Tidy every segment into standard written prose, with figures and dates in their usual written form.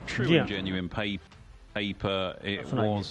True and genuine paper it was.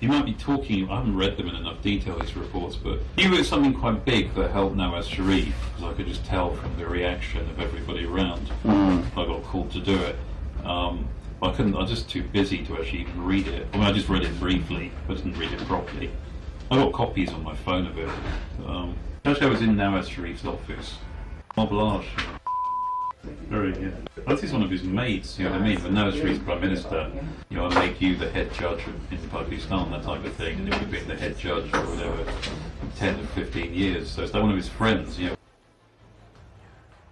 You might be talking, I haven't read them in enough detail, these reports, but you were something quite big that helped Nawaz Sharif, because I could just tell from the reaction of everybody around. I got called to do it. I couldn't, I was just too busy to actually even read it. I mean, I just read it briefly, I didn't read it properly. I got copies on my phone of it. Actually, I was in Nawaz Sharif's office. Moblage. Very, yeah. That is one of his mates, you know what I mean? When Nawaz Sharif's Prime Minister, you know, I make you the head judge in Pakistan, that type of thing, and you'll be the head judge for whatever, 10 to 15 years. So it's like one of his friends, you know.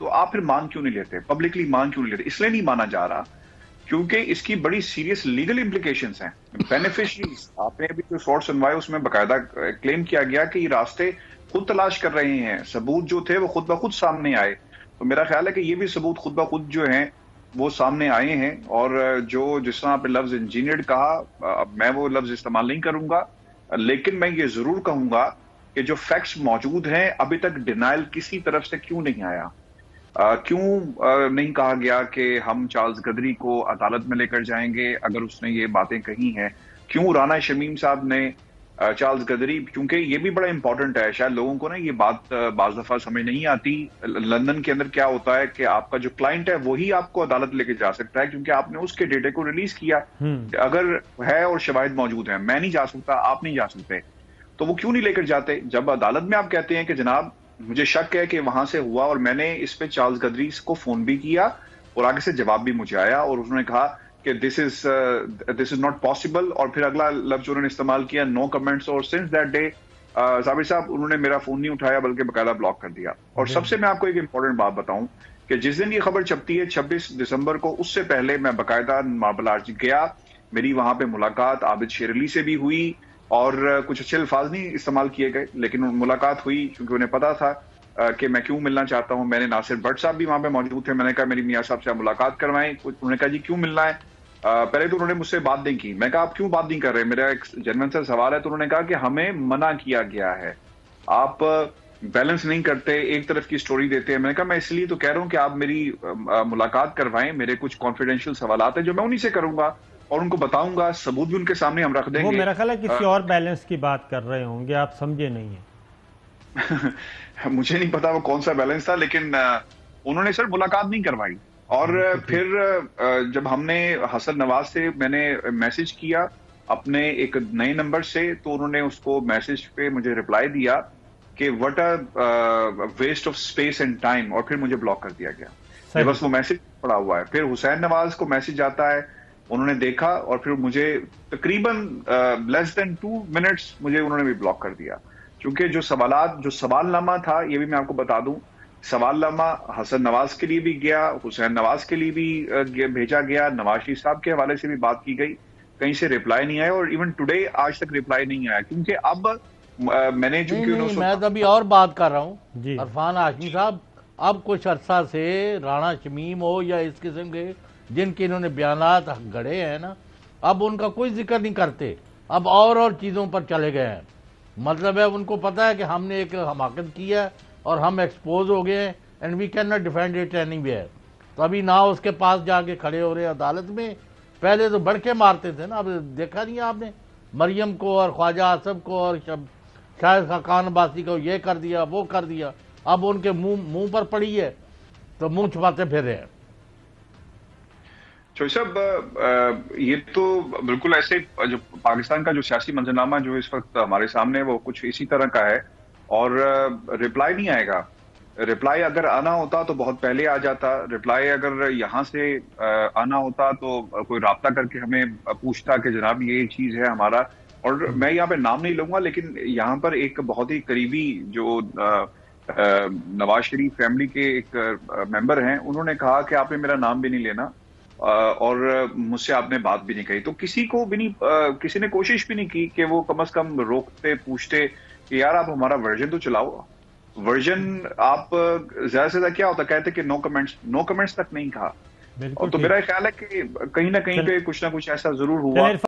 تو آپ پھر مان کیوں نہیں لیتے, publicly مان کیوں نہیں لیتے؟ اس لیے نہیں مانا جا رہا کیونکہ اس کی بڑی سیریس لیگل امپلیکیشنز ہیں. بینیفیشریز آپ نے ابھی جو سورس سنوائے اس میں باقاعدہ کلیم کیا گیا کہ یہ راستے خود تلاش کر رہے ہیں, ثبوت جو تھے وہ خود بخود سامنے آئے. تو میرا خیال ہے کہ یہ بھی ثبوت خود بخود جو ہیں وہ سامنے آئے ہیں. اور جو جس طرح آپ نے لفظ انجینئرڈ کہا, میں وہ لفظ استعمال نہیں کروں گا, لیکن میں یہ ضرور کہوں گا کہ جو فیکٹس موجود ہیں ابھی تک ڈینائل کسی طرف سے کیوں نہیں آیا. کیوں نہیں کہا گیا کہ ہم چارلز گدری کو عدالت میں لے کر جائیں گے اگر اس نے یہ باتیں کہی ہیں؟ کیوں رانا شمیم صاحب نے چارلز گدری, کیونکہ یہ بھی بڑا امپورٹنٹ ہے, شاید لوگوں کو نا یہ بات بعض دفعہ سمجھ نہیں آتی. لندن کے اندر کیا ہوتا ہے کہ آپ کا جو کلائنٹ ہے وہی آپ کو عدالت لے کے جا سکتا ہے کیونکہ آپ نے اس کے ڈیٹے کو ریلیز کیا. اگر ہے اور شواہد موجود ہیں, میں نہیں جا سکتا, آپ نہیں جا سکتے, تو وہ کیوں نہیں لے کر جاتے؟ جب عدالت میں آپ کہتے ہیں کہ جناب مجھے شک ہے کہ وہاں سے ہوا اور میں نے اس پہ چارلز گدری کو فون بھی کیا اور آگے سے جواب بھی مجھے آیا اور انہوں نے کہا کہ دس از ناٹ پاسبل, اور پھر اگلا لفظ انہوں نے استعمال کیا نو کمنٹس, اور سنس دیٹ ڈے صابر صاحب انہوں نے میرا فون نہیں اٹھایا بلکہ باقاعدہ بلاک کر دیا. اور سب سے میں آپ کو ایک امپورٹنٹ بات بتاؤں کہ جس دن یہ خبر چھپتی ہے 26 دسمبر کو, اس سے پہلے میں باقاعدہ ماربل آرچ گیا, میری وہاں پہ ملاقات عابد شیر علی سے بھی ہوئی, اور کچھ اچھے الفاظ نہیں استعمال کیے گئے لیکن ملاقات ہوئی کیونکہ انہیں پتا تھا کہ میں کیوں ملنا چاہتا ہوں. میں نے ناصر بٹ صاحب بھی وہاں پہ موجود تھے, میں نے کہا میری میاں صاحب سے ملاقات کروائیں. انہوں نے کہا جی کیوں ملنا ہے؟ پہلے تو انہوں نے مجھ سے بات نہیں کی. میں کہا آپ کیوں بات نہیں کر رہے, میرا ایک جنرل سے سوال ہے. تو انہوں نے کہا کہ ہمیں منع کیا گیا ہے, آپ بیلنس نہیں کرتے, ایک طرف کی سٹوری دیتے ہیں. میں نے کہا میں اس لیے تو کہہ رہا ہوں کہ آپ میری ملاقات کروائیں, میرے کچھ کانفیڈینشیل سوالات ہیں جو میں انہی سے کروں گا اور ان کو بتاؤں گا, ثبوت بھی ان کے سامنے ہم رکھ دیں گے. وہ میرا خیال ہے کسی اور بیلنس کی بات کر رہے ہوں گے, آپ سمجھے نہیں ہیں. مجھے نہیں پتا وہ کون سا بیلنس تھا, لیکن انہوں نے سر ملاقات نہیں کروائی. اور پھر جب ہم نے حسن نواز سے میں نے میسج کیا اپنے ایک نئے نمبر سے, تو انہوں نے اس کو میسج پہ مجھے رپلائی دیا کہ what a waste of space and time, اور پھر مجھے بلاک کر دیا گیا. بس وہ میسج پڑا ہوا ہے. پھر حسین نواز کو میسج آتا ہے, انہوں نے دیکھا اور پھر مجھے تقریباً لیس دین 2 منٹس مجھے انہوں نے بھی بلاک کر دیا. کیونکہ جو سوال نامہ تھا, یہ بھی میں آپ کو بتا دوں, سوال نامہ حسن نواز کے لیے بھی گیا, حسین نواز کے لیے بھی بھیجا گیا, نواز شریف صاحب کے حوالے سے بھی بات کی گئی, کہیں سے ریپلائی نہیں آیا, اور ایون ٹوڈے آج تک ریپلائی نہیں آیا. کیونکہ اب میں نے میں تو ابھی اور بات کر رہا ہوں عرفان ہاشمی صاحب, اب کچھ عرصہ سے رانا شمیم ہو یا اس قسم کے جن کے انہوں نے بیانات گڑے ہیں نا, اب ان کا کوئی ذکر نہیں کرتے, اب اور چیزوں پر چلے گئے ہیں. مطلب ہے ان کو پتا ہے کہ ہم نے ایک حماقت کی ہے اور ہم ایکسپوز ہو گئے ہیں, and we cannot defend it anywhere. تو ابھی نہ اس کے پاس جا کے کھڑے ہو رہے عدالت میں, پہلے تو بڑھ کے مارتے تھے نا. اب دیکھا نہیں آپ نے مریم کو اور خواجہ آصف کو اور شاہد خاقان عباسی کو یہ کر دیا وہ کر دیا, اب ان کے منہ پر پڑی ہے تو منہ چھپاتے پھر رہے ہیں. چوہی صاحب یہ تو بالکل ایسے جو پاکستان کا جو سیاسی منظرنامہ جو اس وقت ہمارے سامنے وہ کچھ اسی طرح کا ہے, اور رپلائی نہیں آئے گا. رپلائی اگر آنا ہوتا تو بہت پہلے آ جاتا. رپلائی اگر یہاں سے آنا ہوتا تو کوئی رابطہ کر کے ہمیں پوچھتا کہ جناب یہ چیز ہے ہمارا. اور میں یہاں پہ نام نہیں لوں گا, لیکن یہاں پر ایک بہت ہی قریبی جو نواز شریف فیملی کے ایک ممبر ہیں, انہوں نے کہا کہ آپ نے میرا نام بھی نہیں لینا اور مجھ سے آپ نے بات بھی نہیں کہی. تو کسی نے کوشش بھی نہیں کی کہ وہ کم از کم روکتے پوچھتے کہ یار آپ ہمارا ورژن تو چلاؤ. ورژن آپ زیادہ سے زیادہ کیا ہوتا, کہتے کہ نو کمنٹس تک نہیں کہا. تو میرا خیال ہے کہ کہیں نہ کہیں پہ کچھ نہ کچھ ایسا ضرور ہوا.